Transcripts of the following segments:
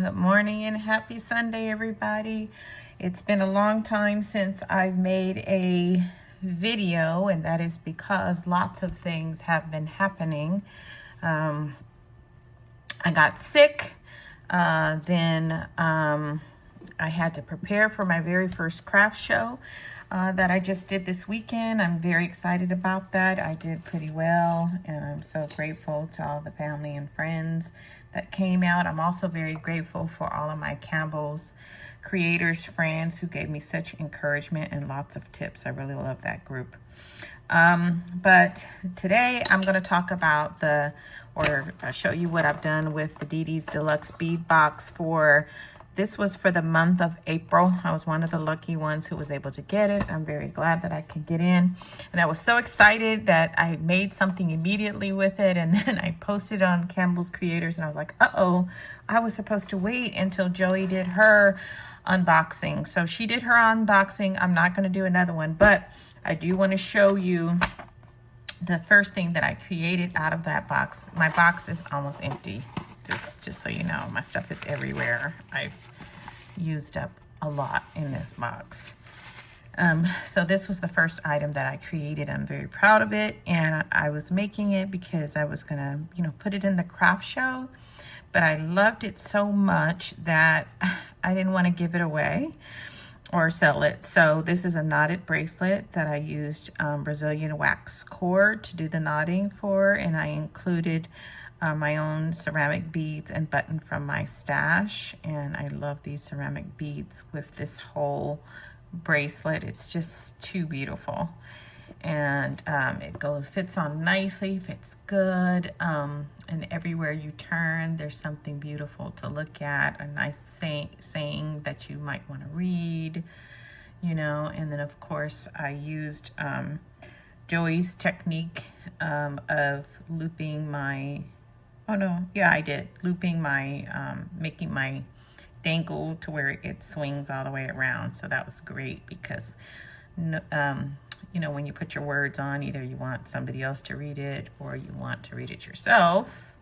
Good morning and happy Sunday, everybody. It's been a long time since I've made a video, and that is because lots of things have been happening. I got sick, then I had to prepare for my very first craft show that I just did this weekend. I'm very excited about that. I did pretty well, and I'm so grateful to all the family and friends that came out. I'm also very grateful for all of my Campbell's creators, friends who gave me such encouragement and lots of tips. I really love that group. But today I'm going to talk about show you what I've done with the Didi's Deluxe Bead box this was for the month of April. I was one of the lucky ones who was able to get it. I'm very glad that I could get in. And I was so excited that I made something immediately with it. And then I posted on Campbell's Creators and I was like, uh-oh, I was supposed to wait until Joey did her unboxing. So she did her unboxing. I'm not going to do another one, but I do want to show you the first thing that I created out of that box. My box is almost empty. Just so you know, my stuff is everywhere. I've used up a lot in this box. So this was the first item that I created. I'm very proud of it, and I was making it because I was gonna, put it in the craft show, but I loved it so much that I didn't want to give it away or sell it. So this is a knotted bracelet that I used Brazilian wax cord to do the knotting for, and I included my own ceramic beads and button from my stash. And I love these ceramic beads with this whole bracelet. It's just too beautiful. And it fits on nicely, fits good. And everywhere you turn, there's something beautiful to look at, a nice saying that you might want to read, and then of course I used Joey's technique of looping my looping my, making my dangle to where it swings all the way around. So that was great because, when you put your words on, either you want somebody else to read it or you want to read it yourself.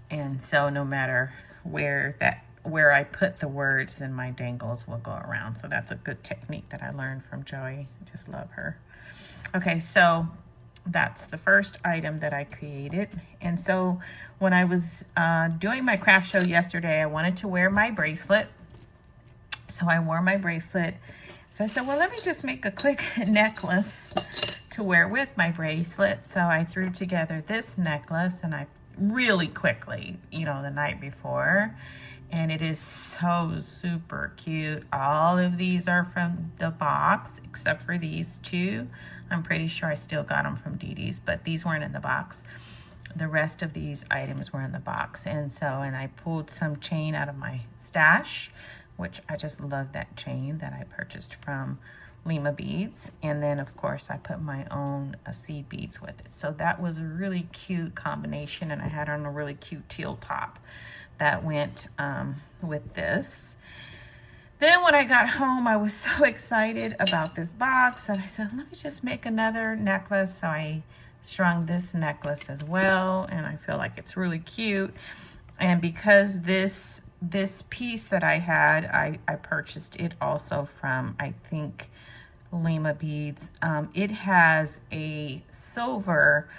And so no matter where I put the words, then my dangles will go around. So that's a good technique that I learned from Joey. I just love her. Okay, so that's the first item that I created. And so when I was doing my craft show yesterday, I wanted to wear my bracelet. So I wore my bracelet. So I said, well, let me just make a quick necklace to wear with my bracelet. So I threw together this necklace, and I really quickly, the night before. And it is so super cute. All of these are from the box, except for these two. I'm pretty sure I still got them from Didi's, but these weren't in the box. The rest of these items were in the box. And I pulled some chain out of my stash, which I just love that chain that I purchased from Lima Beads. And then of course I put my own seed beads with it. So that was a really cute combination, and I had on a really cute teal top that went with this. Then when I got home, I was so excited about this box that I said, let me just make another necklace. So I strung this necklace as well, and I feel like it's really cute. And because this piece that I had, I purchased it also from, I think, Lima Beads. It has a silver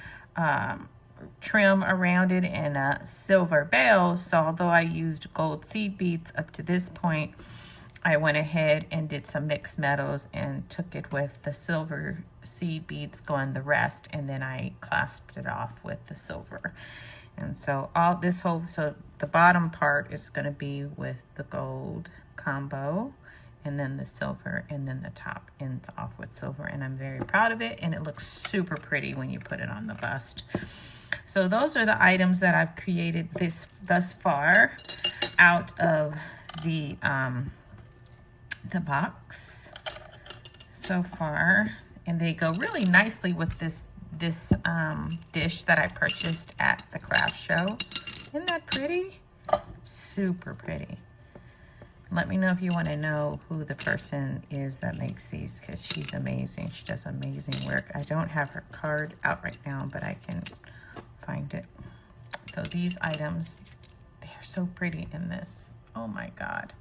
trim around it and a silver bell. So although I used gold seed beads up to this point, I went ahead and did some mixed metals and took it with the silver seed beads going the rest, and then I clasped it off with the silver. And so so the bottom part is going to be with the gold combo, and then the silver, and then the top ends off with silver. And I'm very proud of it, and it looks super pretty when you put it on the bust. So those are the items that I've created thus far out of the box so far, and they go really nicely with this dish that I purchased at the craft show. Isn't that pretty? Super pretty. Let me know if you want to know who the person is that makes these, because she's amazing. She does amazing work. I don't have her card out right now, but I can find it. So these items, they are so pretty in this. Oh my God.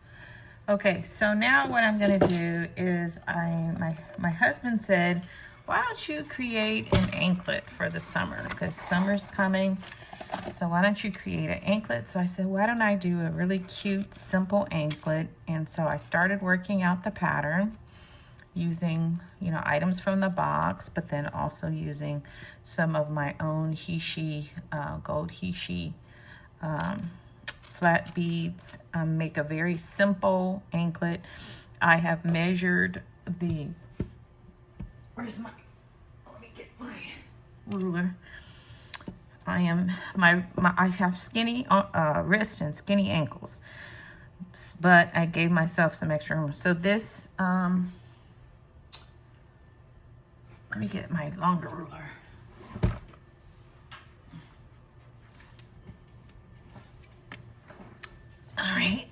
Okay, so now what I'm gonna do is my husband said, why don't you create an anklet for the summer? Because summer's coming. So why don't you create an anklet? So I said, why don't I do a really cute, simple anklet? And so I started working out the pattern using, you know, items from the box, but then also using some of my own he-she, gold he-she flat beads. Make a very simple anklet. I have measured the, where's my, let me get my ruler. I have skinny wrists and skinny ankles, but I gave myself some extra room. So this, let me get my longer ruler. All right.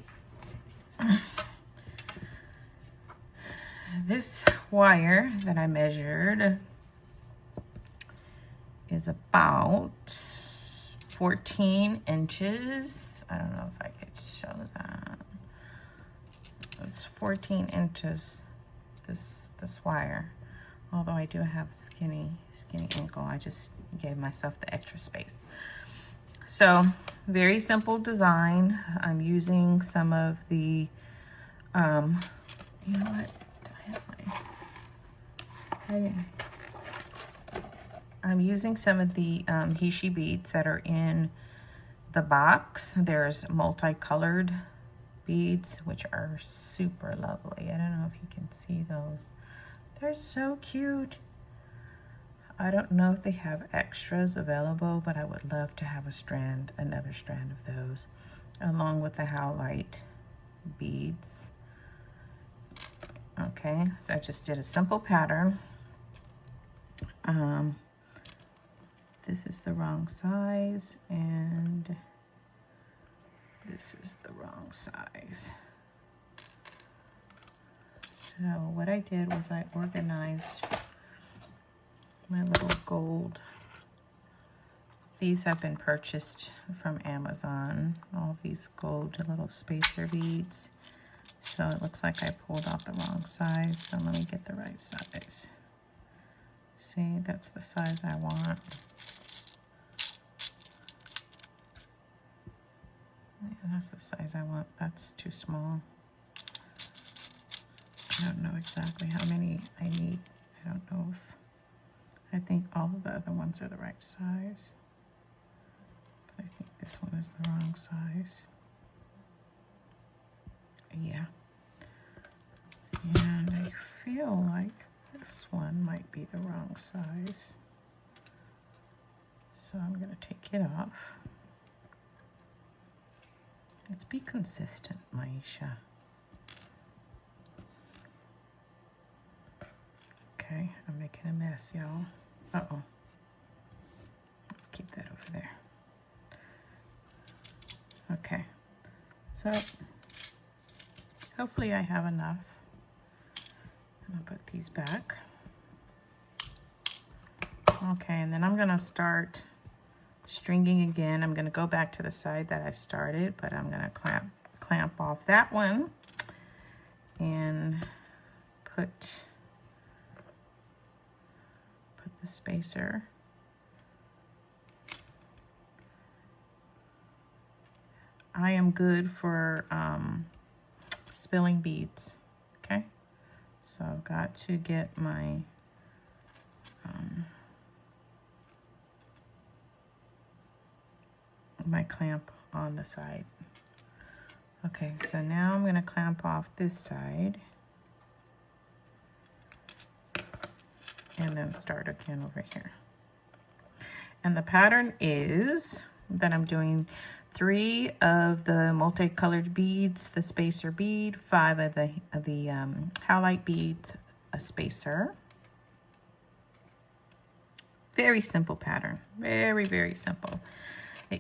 This wire that I measured is about 14 inches. I don't know if I could show that. It's 14 inches, this wire. Although I do have skinny ankle, I just gave myself the extra space. So very simple design. I'm using some of the, you know what? I'm using some of the he-she beads that are in the box. There's multicolored beads, which are super lovely. I don't know if you can see those. They're so cute. I don't know if they have extras available, but I would love to have another strand of those, along with the howlite beads. Okay, so I just did a simple pattern. This is the wrong size, and this is the wrong size. So what I did was I organized my little gold. These have been purchased from Amazon, all these gold little spacer beads. So it looks like I pulled out the wrong size, so let me get the right size. See, that's the size I want. Yeah, that's the size I want. That's too small. I don't know exactly how many I need. I don't know if, I think all of the other ones are the right size. But I think this one is the wrong size. Yeah. And I feel like this one might be the wrong size. So I'm going to take it off. Let's be consistent, Maisha. Okay, I'm making a mess, y'all. Uh-oh. Let's keep that over there. Okay. So, hopefully I have enough. I'll put these back. Okay, and then I'm going to start stringing again. I'm going to go back to the side that I started, but I'm going to clamp off that one and put the spacer. I am good for spilling beads. Okay, so I've got to get my my clamp on the side. Okay, so now I'm going to clamp off this side and then start again over here. And the pattern is that I'm doing 3 of the multicolored beads, the spacer bead, 5 of the howlite beads, a spacer. Very simple pattern, very, very simple. An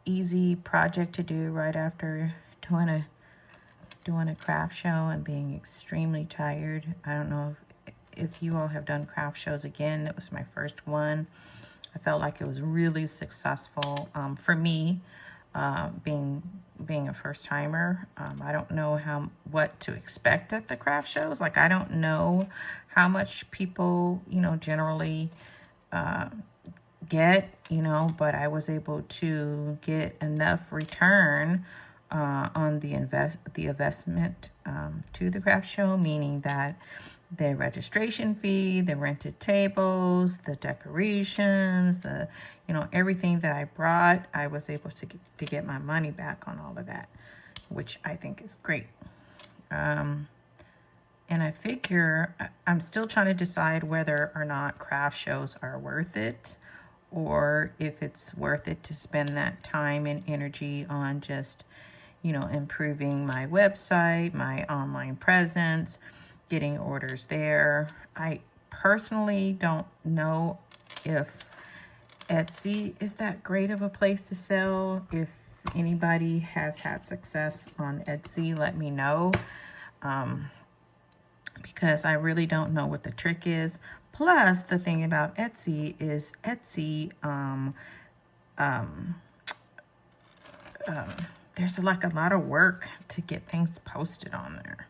easy project to do right after doing a craft show and being extremely tired. I don't know if you all have done craft shows. Again, it was my first one. I felt like it was really successful for me. being a first timer. I don't know what to expect at the craft shows. Like, I don't know how much people, you know, generally get, you know, but I was able to get enough return on the investment to the craft show, meaning that the registration fee, the rented tables, the decorations, the, you know, everything that I brought, I was able to get my money back on all of that, which I think is great. And I figure I'm still trying to decide whether or not craft shows are worth it, or if it's worth it to spend that time and energy on just, you know, improving my website, my online presence, getting orders there. I personally don't know if Etsy is that great of a place to sell. If anybody has had success on Etsy, let me know. Because I really don't know what the trick is. Plus, the thing about Etsy is there's like a lot of work to get things posted on there.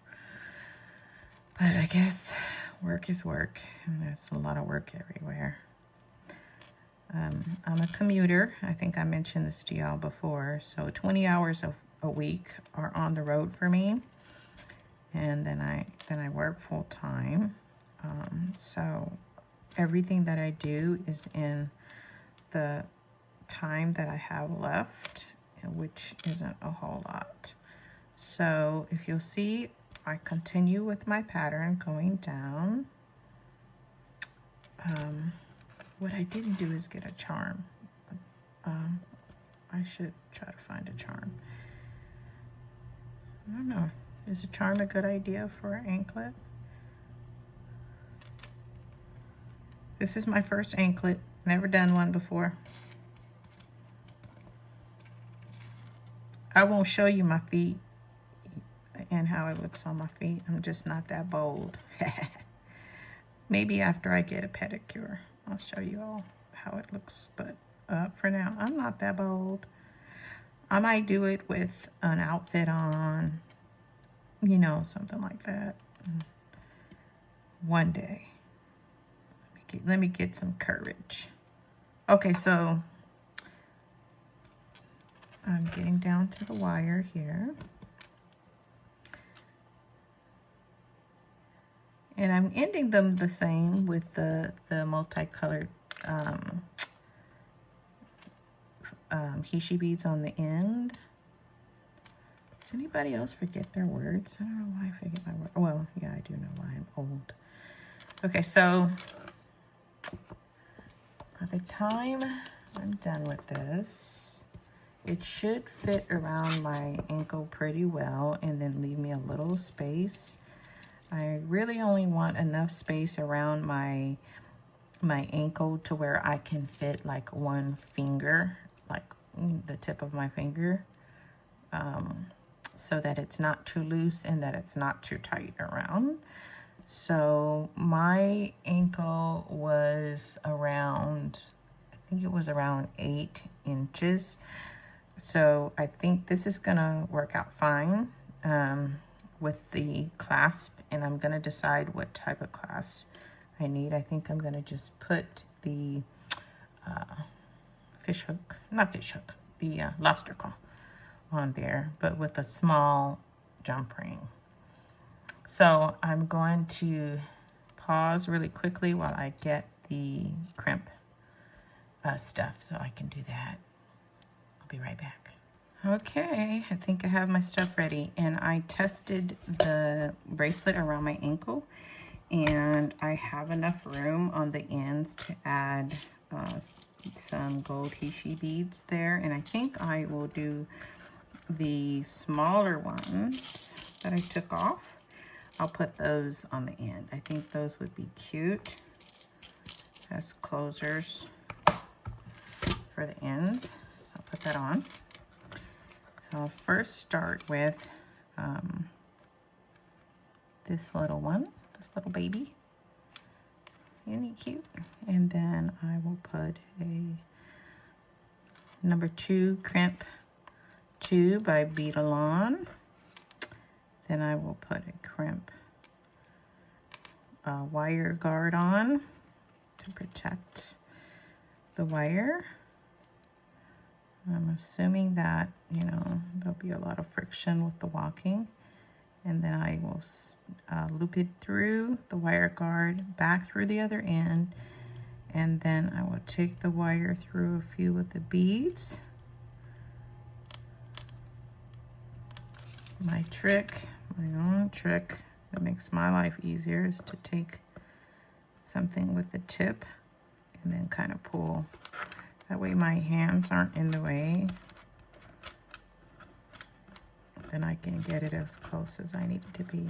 But I guess work is work, and there's a lot of work everywhere. I'm a commuter. I think I mentioned this to y'all before. So 20 hours a week are on the road for me. And then I work full time. So everything that I do is in the time that I have left, which isn't a whole lot. So if you'll see, I continue with my pattern going down. What I didn't do is get a charm. I should try to find a charm. I don't know. Is a charm a good idea for an anklet? This is my first anklet. Never done one before. I won't show you my feet and how it looks on my feet. I'm just not that bold. Maybe after I get a pedicure, I'll show you all how it looks. But for now, I'm not that bold. I might do it with an outfit on, you know, something like that. One day. Let me get some courage. Okay, so I'm getting down to the wire here. And I'm ending them the same with the multicolored Hishi beads on the end. Does anybody else forget their words? I don't know why I forget my word. Well, yeah, I do know why. I'm old. Okay, so by the time I'm done with this, it should fit around my ankle pretty well and then leave me a little space. I really only want enough space around my ankle to where I can fit like one finger, like the tip of my finger, so that it's not too loose and that it's not too tight around. So my ankle was around, I think it was around 8 inches. So I think this is gonna work out fine with the clasp, and I'm gonna decide what type of clasp I need. I think I'm gonna just put the the lobster claw on there, but with a small jump ring. So I'm going to pause really quickly while I get the crimp stuff so I can do that. I'll be right back. Okay, I think I have my stuff ready, and I tested the bracelet around my ankle, and I have enough room on the ends to add some gold Hishi beads there, and I think I will do the smaller ones that I took off. I'll put those on the end. I think those would be cute as closers for the ends. So I'll put that on. So I'll first start with this little one, this little baby. Isn't he cute? And then I will put a number 2 crimp tube by Bead Alon. Then I will put a crimp wire guard on to protect the wire. I'm assuming that, you know, there'll be a lot of friction with the walking. And then I will loop it through the wire guard, back through the other end. And then I will take the wire through a few of the beads. My own trick that makes my life easier is to take something with the tip and then kind of pull. That way my hands aren't in the way. Then I can get it as close as I need it to be.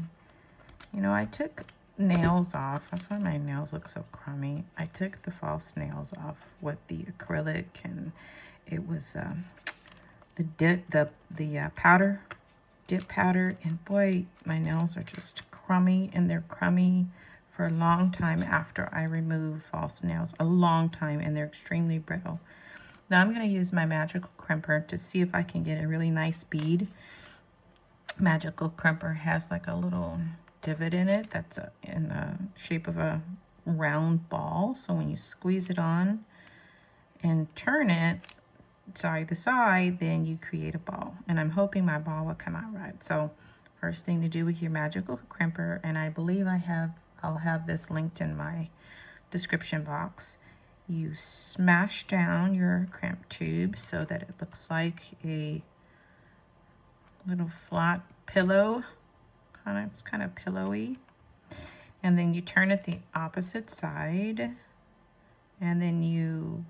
You know, I took nails off. That's why my nails look so crummy. I took the false nails off with the acrylic, and it was the dip powder, and boy, my nails are just crummy, and they're crummy for a long time after I remove false nails. A long time, and they're extremely brittle. Now I'm going to use my magical crimper to see if I can get a really nice bead. Magical crimper has like a little divot in it that's in the shape of a round ball. So when you squeeze it on and turn it side to side, then you create a ball. And I'm hoping my ball will come out right. So first thing to do with your magical crimper, and I believe I'll have this linked in my description box. You smash down your crimp tube so that it looks like a little flat pillow. It's kind of pillowy. And then you turn it the opposite side, and then you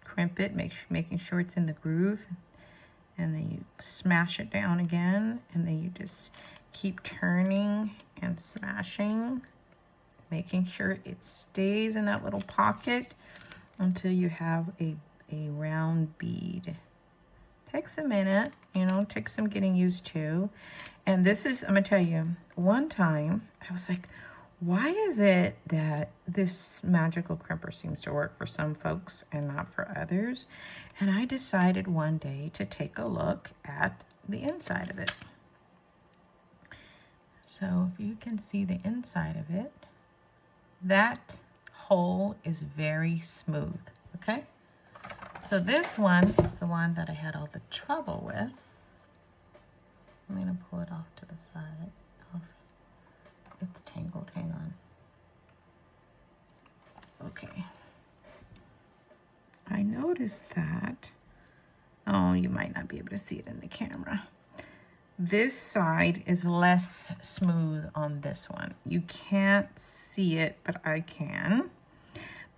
crimp it, making sure it's in the groove, and then you smash it down again, and then you just keep turning and smashing, making sure it stays in that little pocket until you have a round bead. Takes a minute, you know, takes some getting used to. And this is, I'm gonna tell you, one time I was like, why is it that this magical crimper seems to work for some folks and not for others? And I decided one day to take a look at the inside of it. So if you can see the inside of it, that hole is very smooth, okay? So this one is the one that I had all the trouble with. I'm gonna pull it off to the side. It's tangled, hang on. Okay. I noticed that, oh, you might not be able to see it in the camera. This side is less smooth on this one. You can't see it, but I can.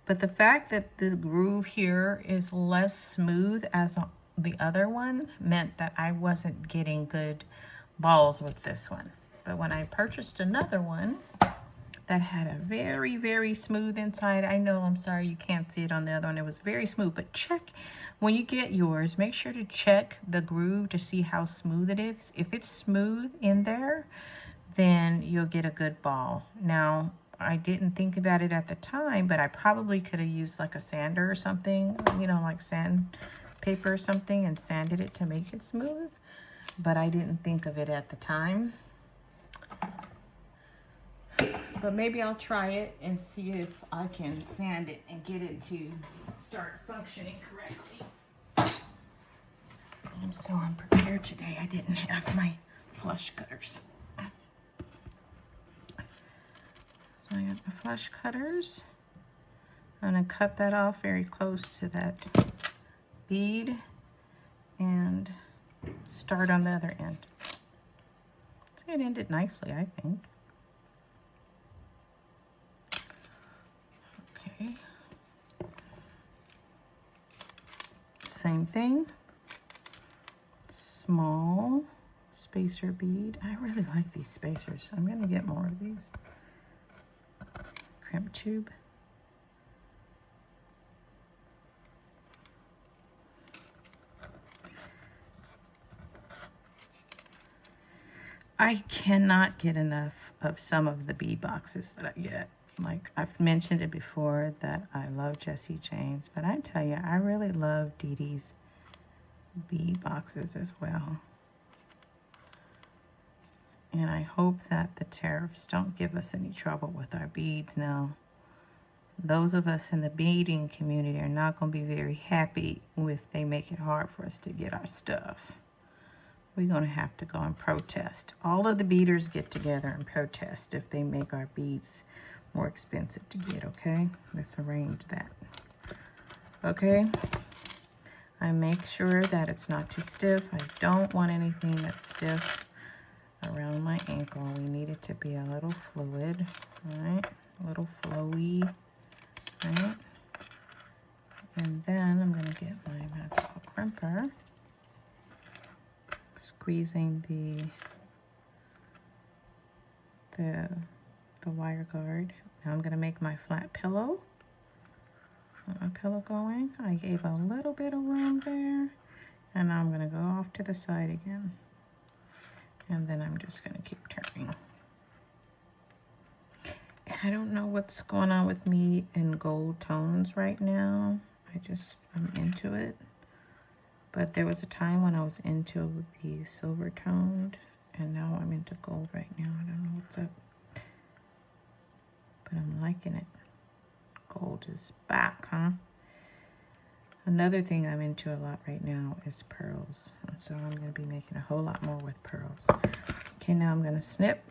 But the fact that this groove here is less smooth as the other one meant that I wasn't getting good balls with this one. But when I purchased another one that had a very, very smooth inside, I know, I'm sorry, you can't see it on the other one. It was very smooth, but check, when you get yours, make sure to check the groove to see how smooth it is. If it's smooth in there, then you'll get a good ball. Now, I didn't think about it at the time, but I probably could have used like a sander or something, you know, like sandpaper or something, and sanded it to make it smooth. But I didn't think of it at the time. But maybe I'll try it and see if I can sand it and get it to start functioning correctly. I'm so unprepared today. I didn't have my flush cutters. So I got my flush cutters. I'm gonna cut that off very close to that bead and start on the other end. So it ended nicely, I think. Okay. Same thing. Small spacer bead. I really like these spacers, so I'm gonna get more of these. Crimp tube. I cannot get enough of some of the bead boxes that I get. Like I've mentioned it before that I love Jessie James, but I tell you, I really love Didi's bead boxes as well. And I hope that the tariffs don't give us any trouble with our beads now. Those of us in the beading community are not going to be very happy if they make it hard for us to get our stuff. We're going to have to go and protest. All of the beaders get together and protest if they make our beads more expensive to get, okay? Let's arrange that. Okay? I make sure that it's not too stiff. I don't want anything that's stiff around my ankle. We need it to be a little fluid, right? A little flowy, right? And then I'm going to get my magical crimper, squeezing the wire guard. Now I'm going to make my flat pillow. My pillow going. I gave a little bit of room there, and I'm going to go off to the side again. And then I'm just going to keep turning. And I don't know what's going on with me in gold tones right now. I'm into it. But there was a time when I was into the silver toned, and now I'm into gold right now. I don't know what's up. But I'm liking it. Gold is back, huh? Another thing I'm into a lot right now is pearls. And so I'm going to be making a whole lot more with pearls. Okay, now I'm going to snip.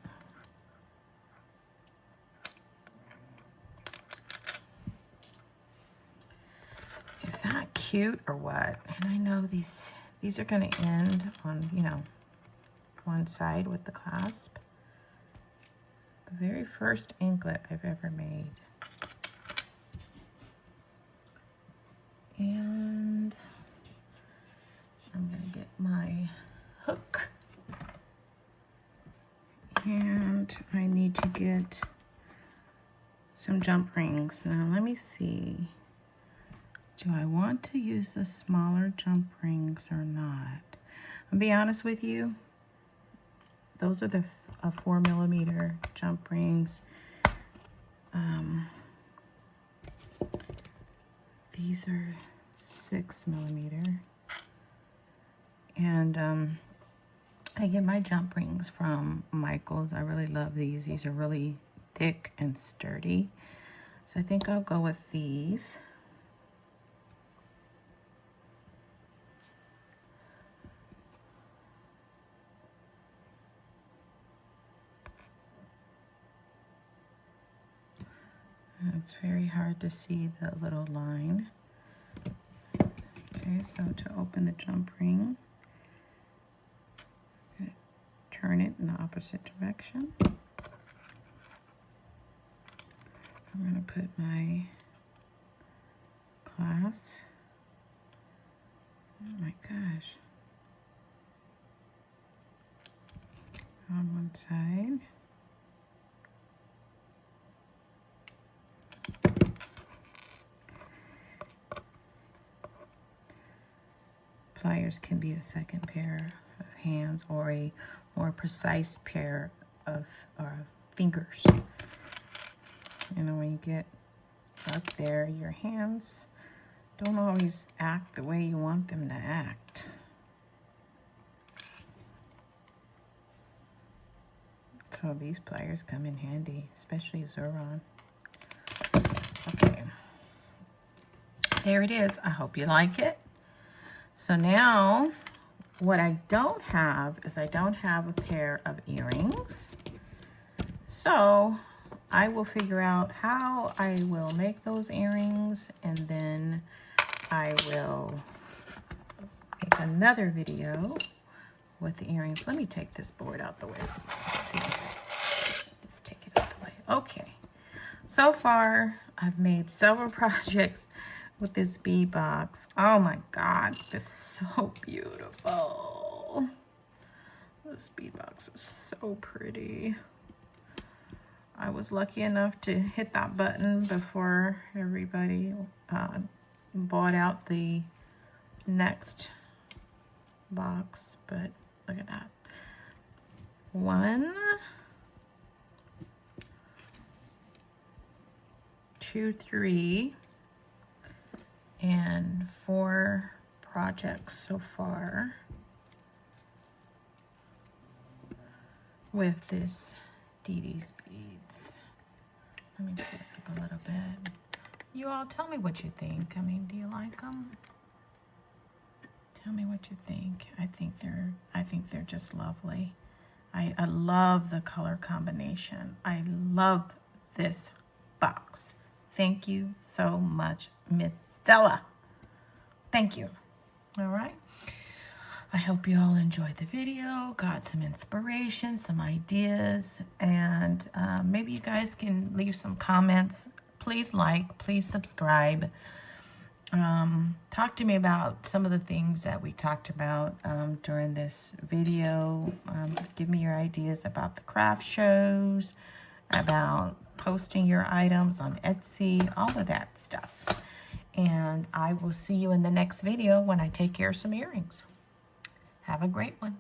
Is that cute or what? And I know these are going to end on, you know, one side with the clasp. The very first anklet I've ever made. And I'm going to get my hook. And I need to get some jump rings. Now let me see. Do I want to use the smaller jump rings or not? I'll be honest with you. Those are the 4mm jump rings. These are 6mm. And I get my jump rings from Michael's. I really love these. These are really thick and sturdy. So I think I'll go with these. It's very hard to see the little line. Okay, so to open the jump ring, turn it in the opposite direction. I'm going to put my clasp. Oh my gosh. On one side. Pliers can be a second pair of hands or a more precise pair of fingers. You know, when you get up there, your hands don't always act the way you want them to act. So these pliers come in handy, especially Zuron. Okay, there it is. I hope you like it. So now, what I don't have is I don't have a pair of earrings. So I will figure out how I will make those earrings, and then I will make another video with the earrings. Let me take this board out the way so you can see. Let's take it out the way. Okay. So far, I've made several projects with this bead box. Oh my God, this is so beautiful. This bead box is so pretty. I was lucky enough to hit that button before everybody bought out the next box, but look at that. 1, 2, 3, and 4 projects so far with this Didi's beads. Let me flip it a little bit. You all tell me what you think. I mean, do you like them? Tell me what you think. I think they're just lovely. I love the color combination. I love this box. Thank you so much, Miss Stella. Thank you. All right. I hope you all enjoyed the video, got some inspiration, some ideas, and maybe you guys can leave some comments. Please like, please subscribe. Talk to me about some of the things that we talked about during this video. Give me your ideas about the craft shows, about posting your items on Etsy, all of that stuff. And I will see you in the next video when I take care of some earrings. Have a great one.